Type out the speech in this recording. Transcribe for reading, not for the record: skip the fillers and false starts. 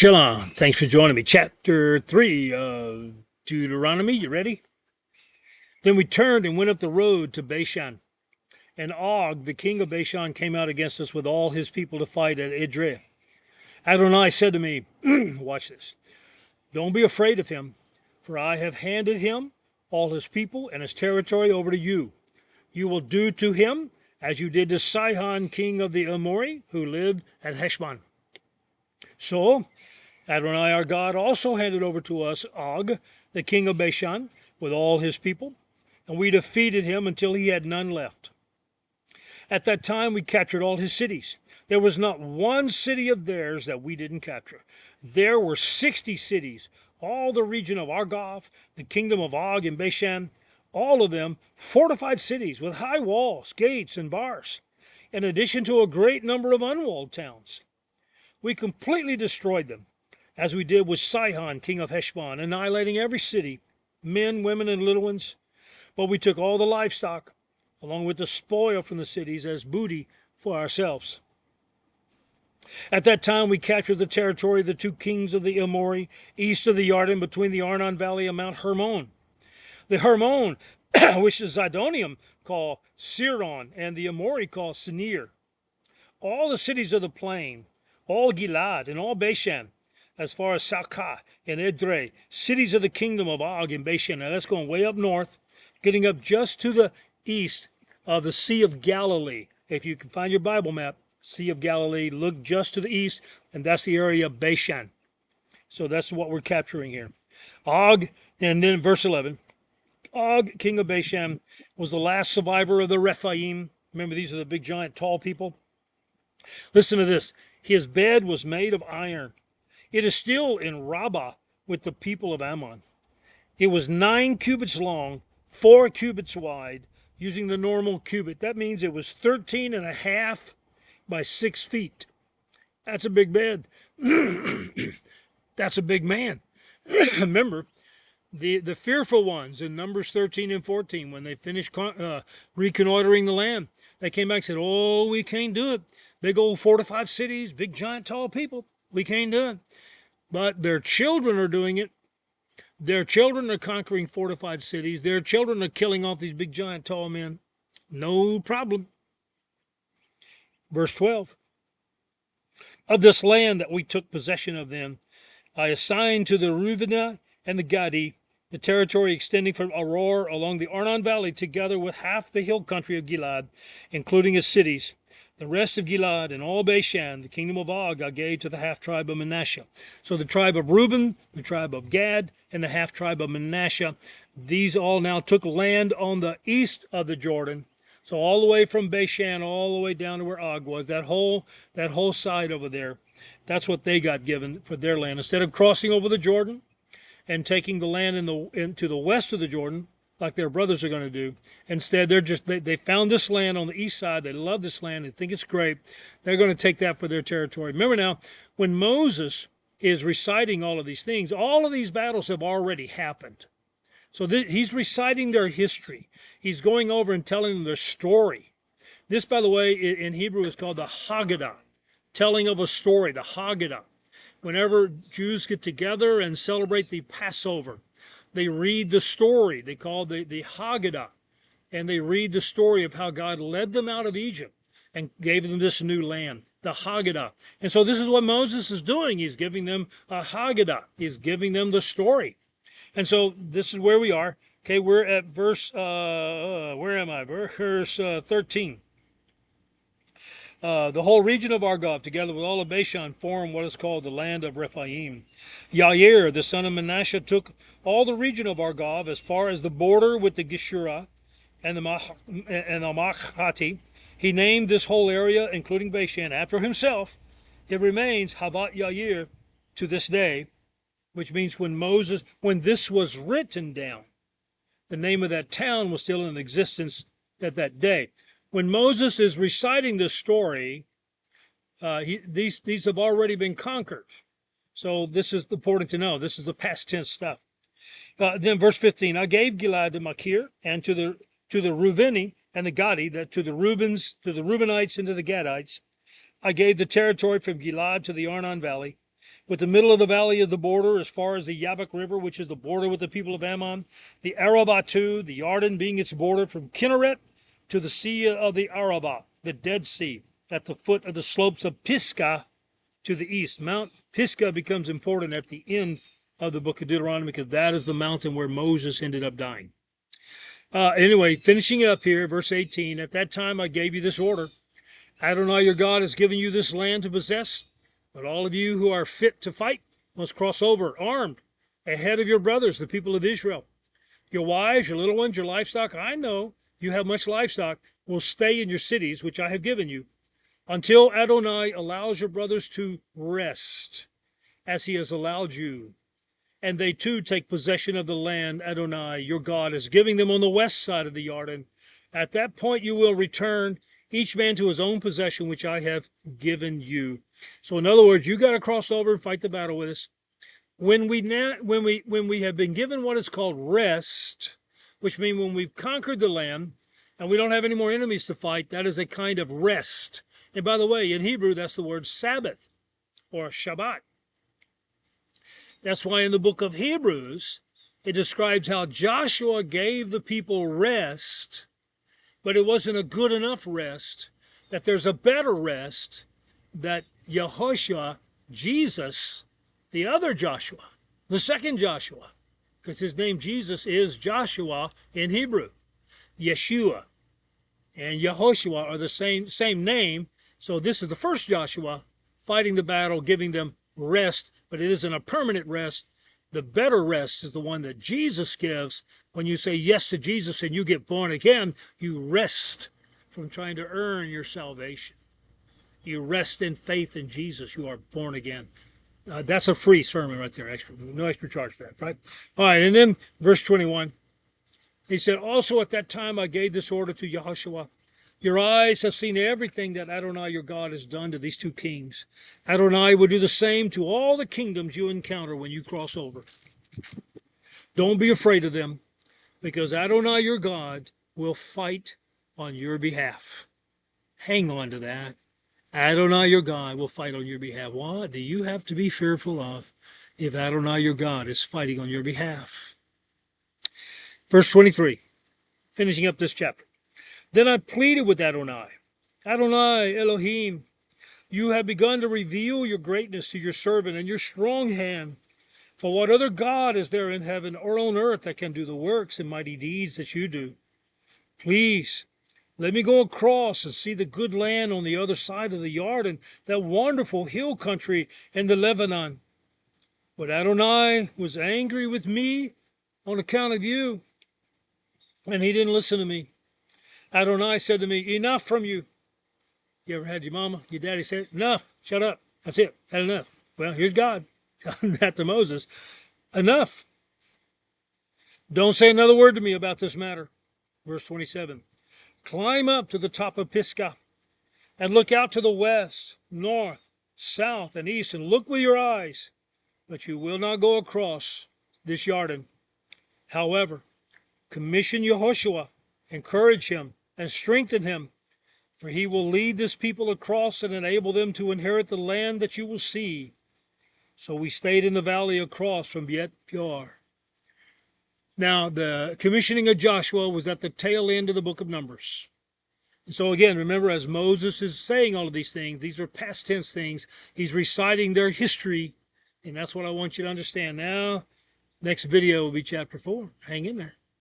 Shalom. Thanks for joining me. Chapter 3 of Deuteronomy. You ready? Then we turned and went up the road to Bashan. And Og, the king of Bashan, came out against us with all his people to fight at Edrei. Adonai said to me, watch this, don't be afraid of him, for I have handed him, all his people, and his territory over to you. You will do to him as you did to Sihon, king of the Amori, who lived at Heshbon. So Adonai our God also handed over to us Og, the king of Bashan, with all his people, and we defeated him until he had none left. At that time we captured all his cities. There was not one city of theirs that we didn't capture. There were 60 cities, all the region of Argob, the kingdom of Og and Bashan, all of them fortified cities with high walls, gates, and bars, in addition to a great number of unwalled towns. We completely destroyed them, as we did with Sihon, king of Heshbon, annihilating every city, men, women, and little ones. But we took all the livestock, along with the spoil from the cities, as booty for ourselves. At that time we captured the territory of the two kings of the Amori, east of the Jordan, between the Arnon Valley and Mount Hermon. The Hermon, which the Zidonium call Siron, and the Amori call Sinir. All the cities of the plain, all Gilad, and all Bashan, as far as Salcah and Edrei, cities of the kingdom of Og and Bashan. Now that's going way up north, getting up just to the east of the Sea of Galilee. If you can find your Bible map, Sea of Galilee, look just to the east, and that's the area of Bashan. So that's what we're capturing here. Og, and then verse 11, Og, king of Bashan, was the last survivor of the Rephaim. Remember, these are the big, giant, tall people. Listen to this. His bed was made of iron. It is still in Rabbah with the people of Ammon. It was 9 cubits long, 4 cubits wide, using the normal cubit. That means it was 13 and a half by 6 feet. That's a big bed. That's a big man. Remember, the fearful ones in Numbers 13 and 14, when they finished reconnoitering the land, they came back and said, oh, we can't do it. Big old fortified cities, big, giant, tall people. We can't do it. But their children are doing it. Their children are conquering fortified cities. Their children are killing off these big, giant, tall men. No problem. Verse 12. Of this land that we took possession of then, I assigned to the Reubenite and the Gadi the territory extending from Aroer along the Arnon Valley, together with half the hill country of Gilad, including its cities. The rest of Gilad and all Bashan, the kingdom of Og, I gave to the half-tribe of Manasseh. So the tribe of Reuben, the tribe of Gad, and the half-tribe of Manasseh, these all now took land on the east of the Jordan. So all the way from Bashan, all the way down to where Og was, that whole side over there, that's what they got given for their land. Instead of crossing over the Jordan and taking the land into the west of the Jordan, like their brothers are going to do. Instead, they found this land on the east side. They love this land. They think it's great. They're going to take that for their territory. Remember now, when Moses is reciting all of these things, all of these battles have already happened. So he's reciting their history. He's going over and telling them their story. This, by the way, in Hebrew is called the Haggadah, telling of a story, the Haggadah. Whenever Jews get together and celebrate the Passover, they read the story. They call the Haggadah. And they read the story of how God led them out of Egypt and gave them this new land, the Haggadah. And so this is what Moses is doing. He's giving them a Haggadah. He's giving them the story. And so this is where we are. Okay, we're at verse, where am I? Verse 13. The whole region of Argob, together with all of Bashan, form what is called the land of Rephaim. Yair, the son of Manasseh, took all the region of Argob as far as the border with the Geshurah and the Machati. He named this whole area, including Bashan, after himself. It remains Havat Yair to this day, which means when this was written down, the name of that town was still in existence at that day. When Moses is reciting this story, these have already been conquered. So this is important to know. This is the past tense stuff. Then verse 15, I gave Gilad to Machir and to the Reubeni and the Gadi, to the Reubenites and to the Gadites. I gave the territory from Gilad to the Arnon Valley, With the middle of the valley as the border, as far as the Yabok River, which is the border with the people of Ammon, the Arabah too, the Yarden being its border from Kinneret to the sea of the Arabah, the Dead Sea, at the foot of the slopes of Pisgah to the east. Mount Pisgah becomes important at the end of the book of Deuteronomy because that is the mountain where Moses ended up dying. Anyway, finishing up here, verse 18, at that time I gave you this order. Adonai your God has given you this land to possess, but all of you who are fit to fight must cross over armed ahead of your brothers, the people of Israel. Your wives, your little ones, your livestock, I know you have much livestock, will stay in your cities, which I have given you, until Adonai allows your brothers to rest, as he has allowed you. And they too take possession of the land Adonai, your God, is giving them on the west side of the Jordan. At that point you will return, each man to his own possession, which I have given you. So in other words, you got to cross over and fight the battle with us. When we have been given what is called rest, which means when we've conquered the land and we don't have any more enemies to fight, that is a kind of rest. And by the way, in Hebrew, that's the word Sabbath or Shabbat. That's why in the book of Hebrews, it describes how Joshua gave the people rest, but it wasn't a good enough rest, that there's a better rest that Yehoshua, Jesus, the other Joshua, the second Joshua, because his name Jesus is Joshua in Hebrew. Yeshua and Yehoshua are the same name, so this is the first Joshua fighting the battle, giving them rest, but it isn't a permanent rest. The better rest is the one that Jesus gives. When you say yes to Jesus and you get born again, you rest from trying to earn your salvation. You rest in faith in Jesus. You are born again. That's a free sermon right there. No extra charge for that, right? All right, and then verse 21. He said, also at that time I gave this order to Yehoshua. Your eyes have seen everything that Adonai your God has done to these two kings. Adonai will do the same to all the kingdoms you encounter when you cross over. Don't be afraid of them, because Adonai your God will fight on your behalf. Hang on to that. Adonai your God will fight on your behalf. What do you have to be fearful of if Adonai your God is fighting on your behalf? Verse 23, finishing up this chapter. Then I pleaded with Adonai. Adonai, Elohim, you have begun to reveal your greatness to your servant and your strong hand. For what other God is there in heaven or on earth that can do the works and mighty deeds that you do? Please, let me go across and see the good land on the other side of the Jordan, that wonderful hill country in the Lebanon. But Adonai was angry with me on account of you, and he didn't listen to me. Adonai said to me, enough from you. You ever had your mama, your daddy say, enough, shut up, that's it, had enough. Well, here's God telling that to Moses. Enough. Don't say another word to me about this matter. Verse 27. Climb up to the top of Pisgah and look out to the west, north, south, and east, and look with your eyes, but you will not go across this Jordan. However, commission Yehoshua, encourage him, and strengthen him, for he will lead this people across and enable them to inherit the land that you will see. So we stayed in the valley across from Bet Peor. Now, the commissioning of Joshua was at the tail end of the book of Numbers. And so again, remember, as Moses is saying all of these things, these are past tense things. He's reciting their history, and that's what I want you to understand. Now, next video will be chapter 4. Hang in there.